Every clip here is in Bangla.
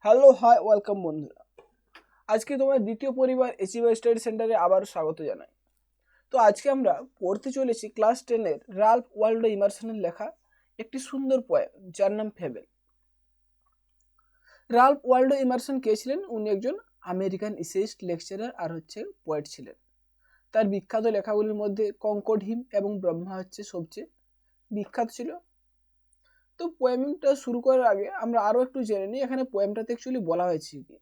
হ্যালো হাই ওয়েলকাম বন্ধুরা, আজকে তোমার দ্বিতীয় পরিবার এচিভার স্টাডি সেন্টারে আবারও স্বাগত জানাই। তো আজকে আমরা পড়তে চলেছি ক্লাস 10-এর রাল্ফ ওয়ালডো ইমারসনের লেখা একটি সুন্দর পোয়েম যার নাম ফেবেল। রাল্ফ ওয়ালডো ইমারসন কে ছিলেন? উনি একজন আমেরিকান ইসেইস্ট, লেকচারার আর পোয়েট ছিলেন। তার বিখ্যাত লেখাগুলির মধ্যে কঙ্কর্ড হিম এবং ব্রহ্মা সবচেয়ে বিখ্যাত ছিল। তো পোয়েমটা শুরু করার আগে আমরা আরও একটু জেনে নিই এখানে পোয়েমটাতে অ্যাকচুয়ালি বলা হয়েছে কি।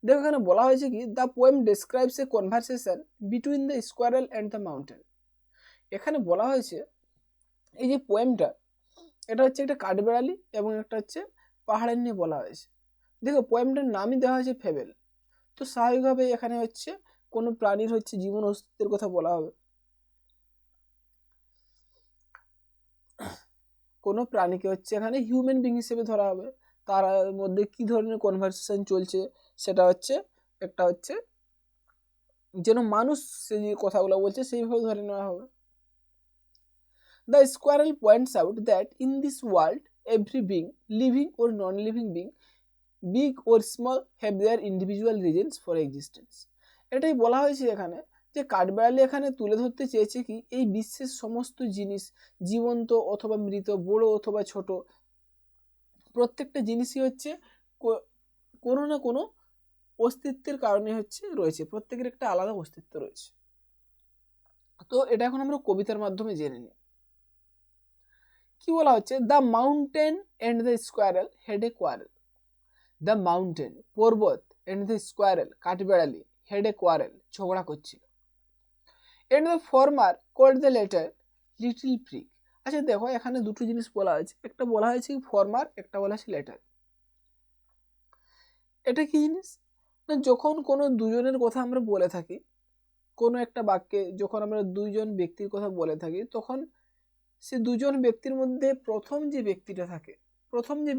দেখো এখানে বলা হয়েছে কি, the poem describes a conversation between the squirrel and the mountain. এখানে বলা হয়েছে এই যে পোয়েমটা, এটা একটা কাঠবেড়ালি এবং একটা পাহাড়ের নিয়ে বলা হয়েছে। দেখো পোয়েমটার নামই দেওয়া হয়েছে ফেবেল, তো স্বাভাবিকভাবে এখানে কোনো প্রাণীর জীবন অস্তিত্বের কথা বলা হবে। কোনো প্রাণীকে এখানে হিউম্যান বিং হিসেবে ধরা হবে। তার মধ্যে কি ধরনের কনভারসেশন চলছে সেটা একটা যেন মানুষ সে যে কথাগুলো বলছে সেইভাবে ধরে নেওয়া হবে। The squirrel points out that in this world every being, living or non-living being, big or small, have their individual reasons for existence. এটাই বলা হয়েছে এখানে যে কাঠবেড়ালি এখানে তুলে ধরতে চেয়েছে কি, এই বিশ্বের সমস্ত জিনিস, জীবন্ত অথবা মৃত, বড় অথবা ছোট, প্রত্যেকটা জিনিসই কোনো না কোনো অস্তিত্বের কারণে রয়েছে, প্রত্যেকের একটা আলাদা অস্তিত্ব রয়েছে। তো এটা এখন আমরা কবিতার মাধ্যমে জেনে নিই। কি বলা হচ্ছে? The mountain and the squirrel had a quarrel. The mountain পর্বত এন্ড দ্য স্কোয়ারেল কাঠবেড়ালি হেড এ কোয়ারেল ঝগড়া করছিল। And the former called the latter little prig. আচ্ছা দেখো এখানে দুটো জিনিস বলা হয়েছে, একটা বলা হয়েছে ফর্মার, একটা বলা হয়েছে লেটার। এটা কি জিনিস না, যখন কোনো দুজনের কথা আমরা বলে থাকি, কোনো একটা বাক্যে যখন আমরা দুইজন ব্যক্তির কথা বলে থাকি, তখন সে দুজন ব্যক্তির মধ্যে প্রথম যে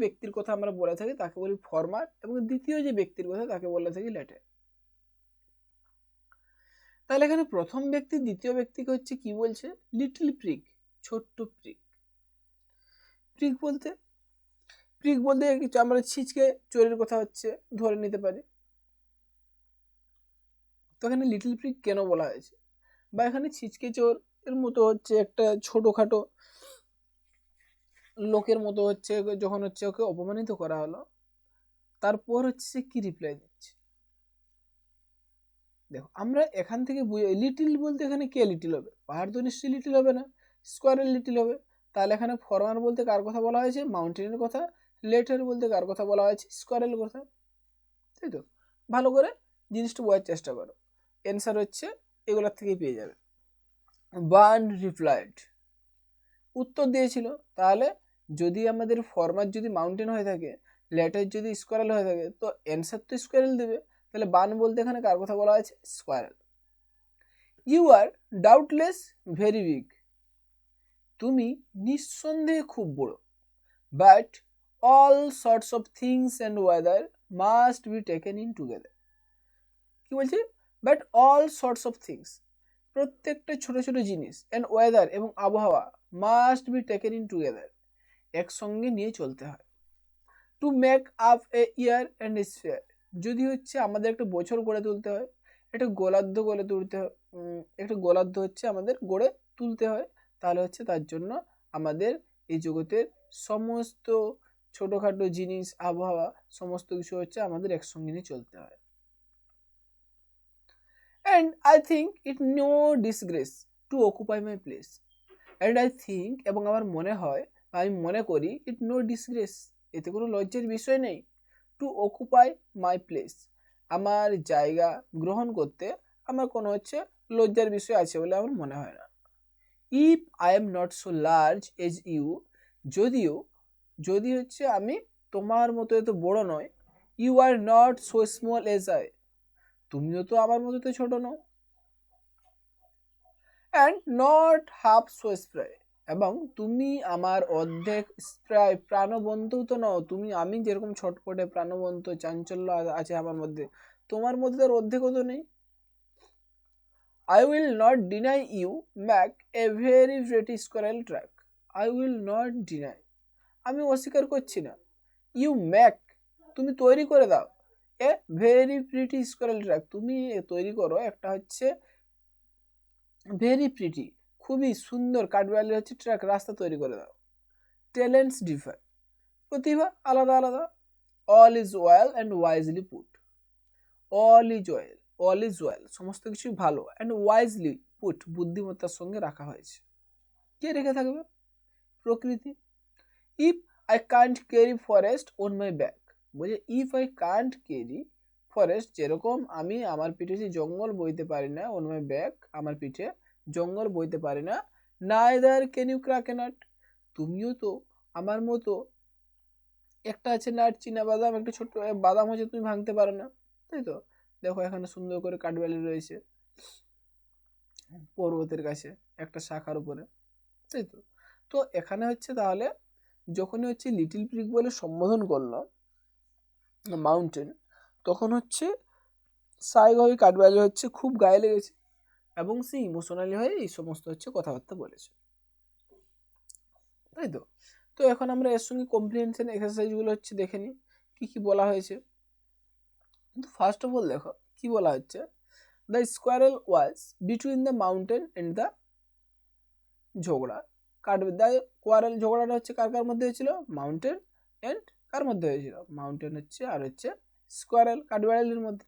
ব্যক্তির কথা আমরা বলে থাকি তাকে বলি ফর্মার, এবং দ্বিতীয় যে ব্যক্তির কথা তাকে বলে থাকি লেটার। তাহলে এখানে প্রথম ব্যক্তি দ্বিতীয় ব্যক্তিকে কি বলছে? লিটল প্রিক, ছোট্ট প্রিক। প্রিক বলতে আমরা ছিচকে চোরের কথা ধরে নিতে পারি। তো এখানে লিটল প্রিক কেন বলা হয়েছে, বা এখানে ছিচকে চোর এর মতো একটা ছোটখাটো লোকের মতো যখন ওকে অপমানিত করা হলো, তারপর সে কি রিপ্লাই দিচ্ছে। দেখো আমরা এখান থেকে লিটিল বলতে এখানে কে লিটিল হবে? পাহাড় তো নিশ্চয়ই লিটিল হবে না, স্কোয়ারেল লিটিল হবে। তাহলে এখানে ফরমার বলতে কার কথা বলা হয়েছে? মাউন্টেনের কথা। লেটার বলতে কার কথা বলা হয়েছে? স্কোয়ারেল কথা। তাই তো, ভালো করে জিনিসটা বোঝার চেষ্টা করো, অ্যান্সার এগুলোর থেকেই পেয়ে যাবে। বার্ন রিপ্লাইড, উত্তর দিয়েছিল। তাহলে যদি আমাদের ফরমার যদি মাউন্টেন হয়ে থাকে, লেটার যদি স্কোয়ারেল হয়ে থাকে, তো অ্যান্সার তো স্কোয়ারেল দেবে। তাহলে বার্ন বলতে এখানে কার কথা বলা হয়েছে? Squirrel. You are doubtless very big, তুমি নিঃসন্দেহে খুব বড়। But all sorts of things and weather must be taken in together. কি বলছে? But all sorts of things, প্রত্যেকটা ছোট ছোট জিনিস, অ্যান্ড ওয়েদার এবং আবহাওয়া, must be taken in together, একসঙ্গে নিয়ে চলতে হয়। To make up a year and a sphere, যদি আমাদের একটা বছর গড়ে তুলতে হয়, একটা গোলার্ধ গড়ে তুলতে হয়, একটা গোলার্ধ আমাদের গড়ে তুলতে হয়, তাহলে তার জন্য আমাদের এই জগতের সমস্ত ছোটোখাটো জিনিস, আবহাওয়া, সমস্ত কিছু আমাদের একসঙ্গে নিয়ে চলতে হয়। And I think it no disgrace to occupy my place. And I think, এবং আমার মনে হয়, আমি মনে করি, ইট নো ডিসগ্রেস, এতে কোনো লজ্জার বিষয় নেই। টু অকুপাই মাই প্লেস, আমার জায়গা গ্রহণ করতে আমার কোনো লজ্জার বিষয় আছে বলে আমার মনে হয় না। If I am not so large as you, যদি আমি তোমার মতো এত বড় নয়। You are not so small as I, তুমিও তো আমার মতো তো ছোট নও। And not half so spry, এবং তুমি আমার অর্ধেক স্প্রাই প্রাণবন্ত তো নও। আমি যেরকম ছটপটে প্রাণবন্ত চাঞ্চল্য আছে আমার মধ্যে, তোমার মধ্যে তার অর্ধেকও তো নেই। I will not deny you make a very pretty squirrel track. I will not deny, আমি অস্বীকার করছি না। You make, তুমি তৈরি করে দাও a very pretty squirrel track, তুমি তৈরি করো একটা হচ্ছে ভেরি প্রিটি, খুবই সুন্দর কাঠবিড়ালির হচ্ছে ট্র্যাক, রাস্তা তৈরি করে দাও। ট্যালেন্টস ডিফার, প্রতিভা আলাদা আলাদা। All is well and wisely put, all is well, all is well সমস্ত কিছু ভালো, অ্যান্ড ওয়াইজলি পুট বুদ্ধিমত্তার সঙ্গে রাখা হয়েছে। কে রেখে থাকবে? প্রকৃতি। If I can't carry forest on my back, বলছে if I can't carry forest, যেরকম আমি আমার পিঠে যে জঙ্গল বইতে পারি না, অন মাই ব্যাক আমার পিঠে জঙ্গল বইতে পারি না, neither can you crack a nut, তুমিও তো আমার মতো একটা আছে নাট, চীনা বাদাম, একটা ছোট্ট বাদাম হচ্ছে তুমি ভাঙতে পারো না, তাই তো? দেখো এখানে সুন্দর করে কাঠবিড়ালি রয়েছে পর্বতের কাছে একটা শাখার উপরে, তাই তো? তো এখানে হচ্ছে তাহলে যখনই হচ্ছে লিটল পিগ বলে সম্বোধন করলো মাউন্টেন, তখন হচ্ছে স্বাভাবিকভাবে কাঠবিড়ালি হচ্ছে খুব গায়ে লেগেছে এবং সে ইমোশনালি হয়ে এই সমস্ত হচ্ছে কথাবার্তা বলেছে, তাই তো? তো এখন আমরা এর সঙ্গে কম্প্রিহেনশন এক্সারসাইজগুলো হচ্ছে দেখে নিই কি কি বলা হয়েছে। কিন্তু ফার্স্ট অফ অল দেখো কি বলা হচ্ছে, the squirrel was between the mountain and the ঝগড়া। দ্য কোয়ারেল, ঝগড়াটা হচ্ছে কার কার মধ্যে হয়েছিল? মাউন্টেন অ্যান্ড কার মধ্যে হয়েছিল? মাউন্টেন হচ্ছে আর হচ্ছে স্কোয়ারেল, কাঠবিড়ালির মধ্যে।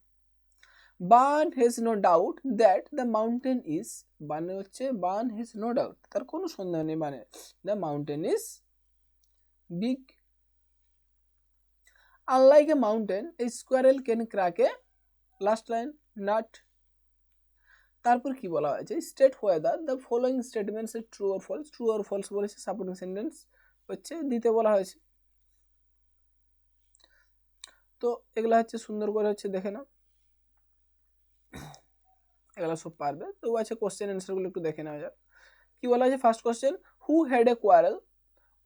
Bun has no doubt that the mountain is, মানে হচ্ছে বার্ন হ্যাজ নো ডাউট, তার কোনো সন্দেহ নেই, মানে the mountain is big. Unlike a mountain, a squirrel can crack a, last line, nut. তারপর কি বলা হয়েছে? State whether the following statements are true or false, true or false বলেছে, সাপোর্টিং সেন্টেন্স হচ্ছে দিতে বলা হয়েছে। তো এগুলা হচ্ছে সুন্দর করে হচ্ছে দেখে নাও, এগুলা সব পারবে। তো আছে কোশ্চেন অ্যান্সারগুলো একটু দেখে নেওয়া যাক। কি বলা হয়েছে? First question, who had a quarrel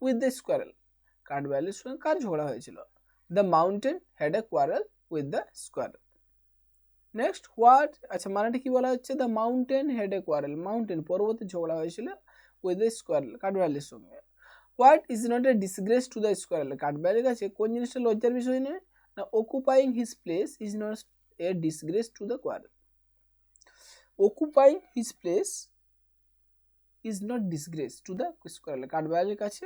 with the squirrel, কাঠবিড়ালির সঙ্গে কার ঝগড়া হয়েছিল? The mountain had a quarrel with the squirrel. Next what, আচ্ছা মানেটা কি বলা হচ্ছে? The mountain had a quarrel, mountain পর্বতে ঝগড়া হয়েছিল উইথ দ্য স্কোয়ারেল, কাঠবিড়ালির সঙ্গে। What is not a disgrace to the squirrel, কাঠবিড়ালির কাছে কোন জিনিসটা লজ্জার বিষয় নয়? না occupying his place is not a disgrace to the quarrel, occupying his place is not disgrace to the squirrel, কাঠবিড়ালির কাছে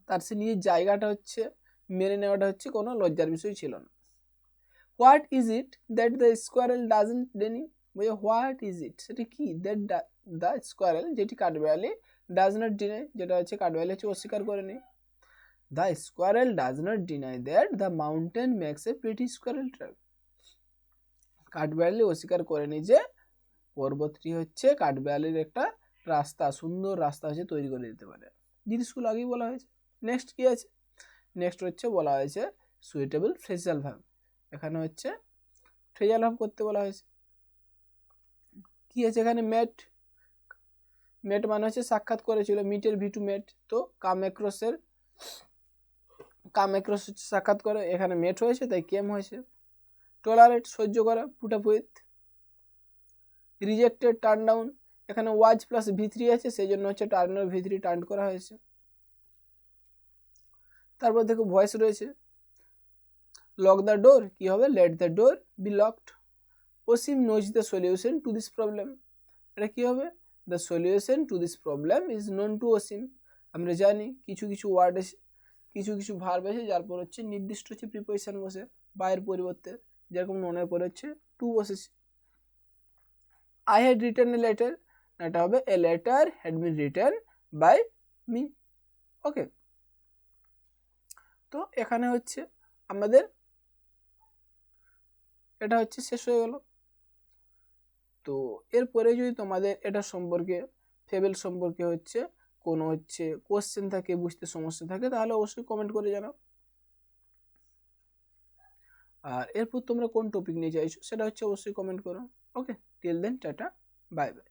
তার সে নিজের জায়গাটা হচ্ছে মেনে নেওয়াটা হচ্ছে কোনো লজ্জার বিষয় ছিল না। What is it that the squirrel doesn't Denny, বলে হোয়াট ইজ ইট, সেটা কি? দ্যাট দ্য স্কোয়ারেল, যেটি কাঠবিড়ালি ডাজ নট ডিনাই, যেটা হচ্ছে কাঠবিড়ালি হচ্ছে অস্বীকার করে নেই। The squirrel does not deny that the mountain makes a pretty squirrel track, কাঠবিড়ালি অস্বীকার করেনি যে পর্বতটি হচ্ছে কাঠবিড়ালির একটা রাস্তা, সুন্দর রাস্তা হচ্ছে তৈরি করে দিতে পারে। জিনিসগুলো আগেই বলা হয়েছে। নেক্সট কি আছে? নেক্সট হচ্ছে বলা হয়েছে সুইটেবল ফ্রেজাল ভার্ব, এখানে হচ্ছে ফ্রেজাল ভার্ব করতে বলা হয়েছে। কি আছে এখানে? মেট, মেট মানে হচ্ছে সাক্ষাৎ করেছিল, মিটের ভিটু মেট, তো কাম অ্যাক্রসের কাম অ্যাক্রস হচ্ছে সাক্ষাৎ করে, এখানে মেট হয়েছে তাই কেম হয়েছে। টলারেট সহ্য করা, put up with. Rejected turn down, এখানে ওয়াজ প্লাস ভি3 আছে, সেই জন্য হচ্ছে টার্নের ভি3 টার্ন করা হয়েছে। তারপর দেখো ভয়েস রয়েছে, লক দ্য ডোর, কি হবে? Let the door be locked. Asim knows the solution to this problem, এটা কি হবে? The solution to this problem is known to Asim, আমরা জানি কিছু কিছু ওয়ার্ড এসে, কিছু কিছু ভার্ব এসে যার পর হচ্ছে নির্দিষ্ট হচ্ছে প্রিপোজিশন বসে বাইয়ের পরিবর্তে, যেরকম নোনের পরে হচ্ছে টু বসেছে। I had written a letter, এটা হবে a letter had been written by me. Okay, তো এখানে হচ্ছে আমাদের এটা হচ্ছে শেষ হয়ে গেল। তো এরপরে যদি তোমাদের এটা সম্পর্কে, ফেবেল সম্পর্কে হচ্ছে কোনো হচ্ছে কোশ্চেন থাকে, বুঝতে সমস্যা থাকে, তাহলে অবশ্যই কমেন্ট করে জানাও। আর এরপর তোমরা কোন টপিক নিয়ে চাইছো সেটা হচ্ছে অবশ্যই কমেন্ট করো। Okay, till then tata, bye by.